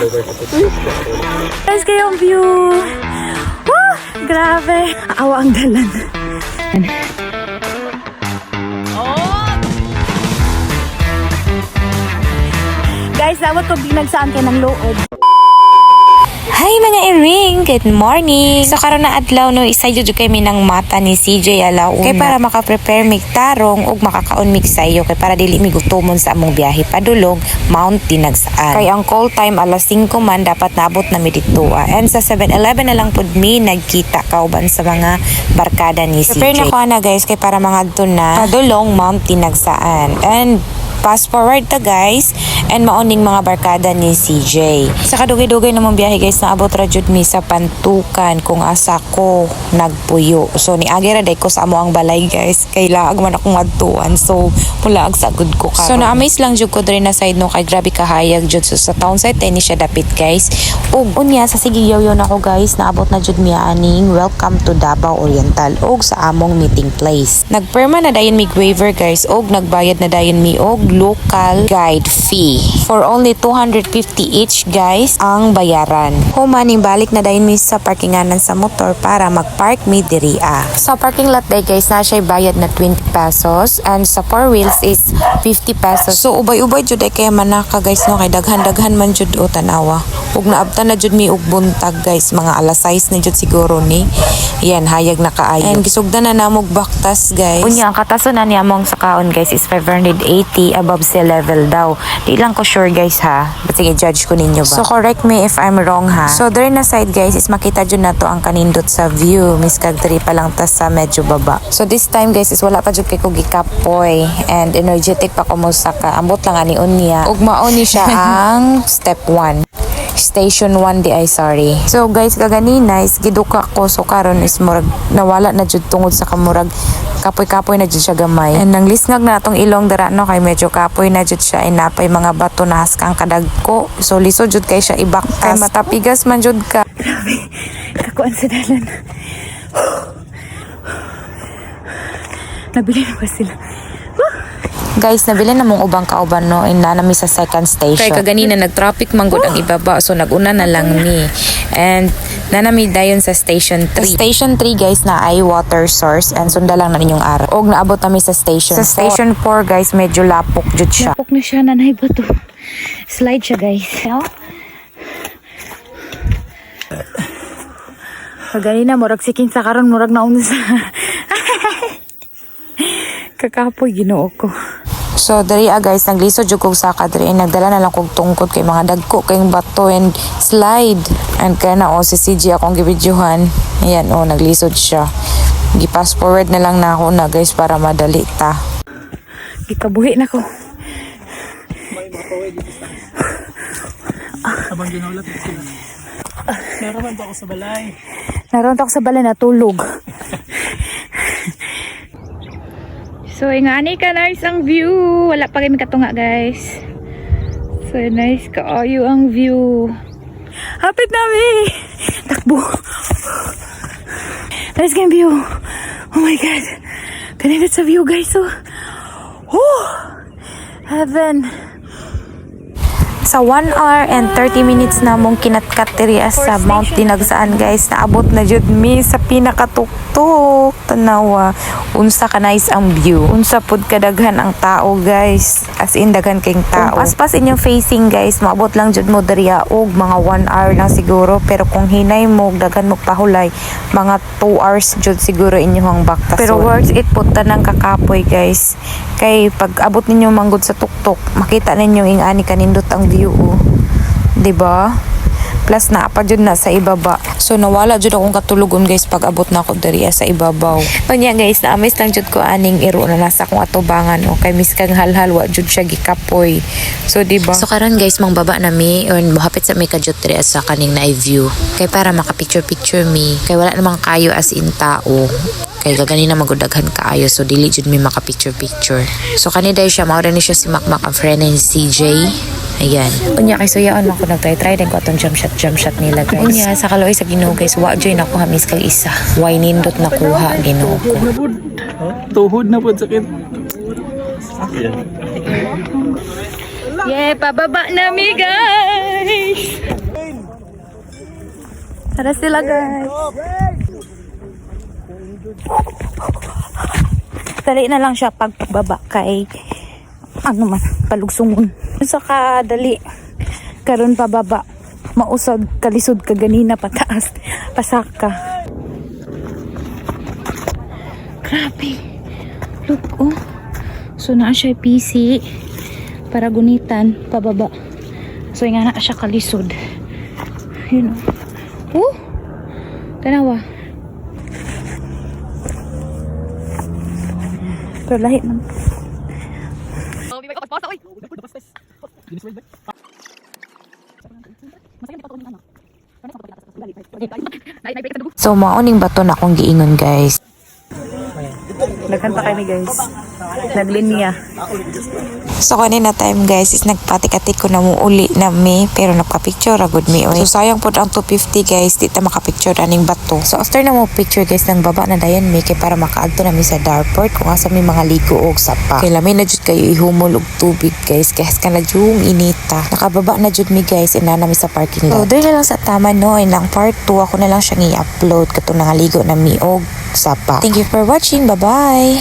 Guys, kayong view. Woo! Grabe. Awa ang dalan. Guys, dapat ko binagsaan kayo ng loob. Hi mga i-ring! Good morning! So karon na adlaw no, isa jud kami ng mata ni CJ Alauna. Kay para maka-prepare mig tarong ug makakaon mig sayo kay para dili mig gutomon sa among biyahe padulong Mount Dinagsaan. Kay ang call time alas 5 man dapat naabot na mi dito. And sa 7-Eleven na lang pud mi nagkita kauban sa mga barkada ni CJ. Prepare na ko na guys kay para mangadto na padulong Mount Dinagsaan. And fast forward ta guys and maoning mga barkada ni CJ. Sa kadugay-dugay namang biyahe guys naabot ra jud mi sa Pantukan kung asa ko nagpuyo. So niagi ra day ko sa amo ang balay guys kay laag man akong adtuan. So mula ag sagud ko karon. So na-amaze lang jud ko diri na side no kay grabe kahayag jud sa town side ni siya dapit guys. Ug unya sa Sigiyaw nako guys naabot na jud mi aning welcome to Davao Oriental ug sa among meeting place. Nagperma na dayon mi waiver guys ug nagbayad na dayon mi og local guide fee. For only 250 each guys ang bayaran. Humaning balik na dayon mi sa parkinganan sa motor para mag-park mi diri. Sa parking lot day guys na siya bayad na 20 pesos and sa 4 wheels is 50 pesos. So ubay-ubay jud ay kaya manaka guys no kay daghan-daghan man jud o tanawa. Ug naabtan na jud mi og buntag guys mga alas 6 na jud siguro ni. Yan hayag na kaayo. And gisugdan na namog baktas guys. Unya ang katasonan ni among sa kaon guys is 580 above sea level daw. Di lang ko sure guys ha. But sige judge ko ninyo ba. So correct me if I'm wrong ha. So there na side guys is makita jud na to ang kanindot sa view. Miskag 3 pa lang tas sa medyo baba. So this time guys is wala pa jud kay ko gikapoy and energetic pa ko mo saka. Ambot lang ani unya. Ug mao ni siya ang step 1. Station 1 di ay sorry. So guys kaganina is giduka ko so karon is murag nawala na jud tungod sa kamurag kapoy-kapoy na jud siya gamay. And nang lisngag na atong ilong dara no kay medyo kapoy na jud siya inapay mga bato na haskang kadagko. So lisod jud kay siya ibaktas. Kay matapigas man jud ka. Grabe. Kakuan sa dalan. Nabili na ba sila? Guys, nabili na mong ubang kauban no in nanami sa second station. Kay kaganina nag-traffic manggod ang ibaba so naguna na lang mi. And nanami dayon sa station 3. Sa station 3 guys na ay water source and sunda lang na ninyong araw. Og naabot kami sa station 4. Sa station 4 guys medyo lapok jud siya. Lapok na siya nanay ba to? Slide siya guys. No? Kaganina murag siking sa karon murag nauna sa kakapoy ginoo ko. So diri guys naglisod jud kog saka diri nagdala na lang kog tungkod kay mga dagko kay bato and slide and kaya na si CJ akong gibidyohan. Ayan naglisod siya. Gi-fast forward na lang na ako na guys para madali ta. Gikabuhi na ko. Abang ginaulat sila. Naroon pa ako sa balay. Naroon ako sa balay natulog. So, ingani ka nice ang view. Wala pa kami katunga, guys. So, nice kaayo ang view. Hapit namin! Takbo! Nice kayong view. Oh my God. Kanina sa view, guys. So, heaven. Sa 1 hour and 30 minutes na mong kinatkat diri sa Mount Dinagsaan guys naabot na jud mi sa pinakatuktok tanawa unsa ka nice ang view unsa pud kadaghan ang tao guys as in daghan kayong tao kung paspas inyong facing guys maabot lang jud mo diriya og mga 1 hour lang siguro pero kung hinay mo daghan mo pahulay mga 2 hours jud siguro inyong baktas pero worth it pud tanang kakapoy guys kay pag abot ninyo manggod sa tuktok makita ninyo ingani kanindot ang view diba? Plus na pa jud na sa ibaba. So nawala jud akong katulugon guys pag abot na ako diri sa ibabaw. Unya guys, na-amaze lang jud ko aning iro na nasa akong atubangan o kay miskang halhal wa jud siya gikapoy. So diba? So karon guys, mang baba na mi or mohapit sa mi kajud diri sa kaning na view. Kay para maka-picture mi. Kay wala namang kayo as in tao. Kay gaganina magudaghan kaayo so dili jud mi maka-picture. So kanina siya mao ni siya si Makmak ang friend ni CJ. Ayan. Unya kay suyaon ako nagtry din ko atong jump shot nila guys. Unya sa kaloy sa Ginoo guys, wa joy nakuha mis kag isa. Why nindot nakuha Ginoo ko. Tuhod na po sakit. Yeah, pababa na mi guys. Tara sila guys. Dali na lang siya pagbaba kay ano man, palugsungon. Saka dali karon pababa. Mausag kalisod ka ganina pataas. Pasaka. Grabe. Look oh. So naa siya PC para gunitan pababa. So nga na siya kalisod. Yun oh. Tanawa. Pero lahi man. So mauning bato na akong giingon guys. Nagkanta kami guys. Naglinya. So kanina time guys is nagpatik-atik ko na mo uli na me pero nagpa-picture agud me oy. So sayang pod ang 250 guys di ta maka-picture aning bato. So after na mo picture guys nang baba na dayon me kay para makaadto na mi sa Darport kung asa mi mga ligo og sapa. Kay lamay na jud kayo ihumol og tubig guys kay kan na jung inita. Nakababa na jud mi guys ina na mi sa parking lot. So dili na lang sa tama no ilang part 2 ako na lang siyang i-upload katong nangaligo na mi og sapa. Thank you for watching. Bye-bye.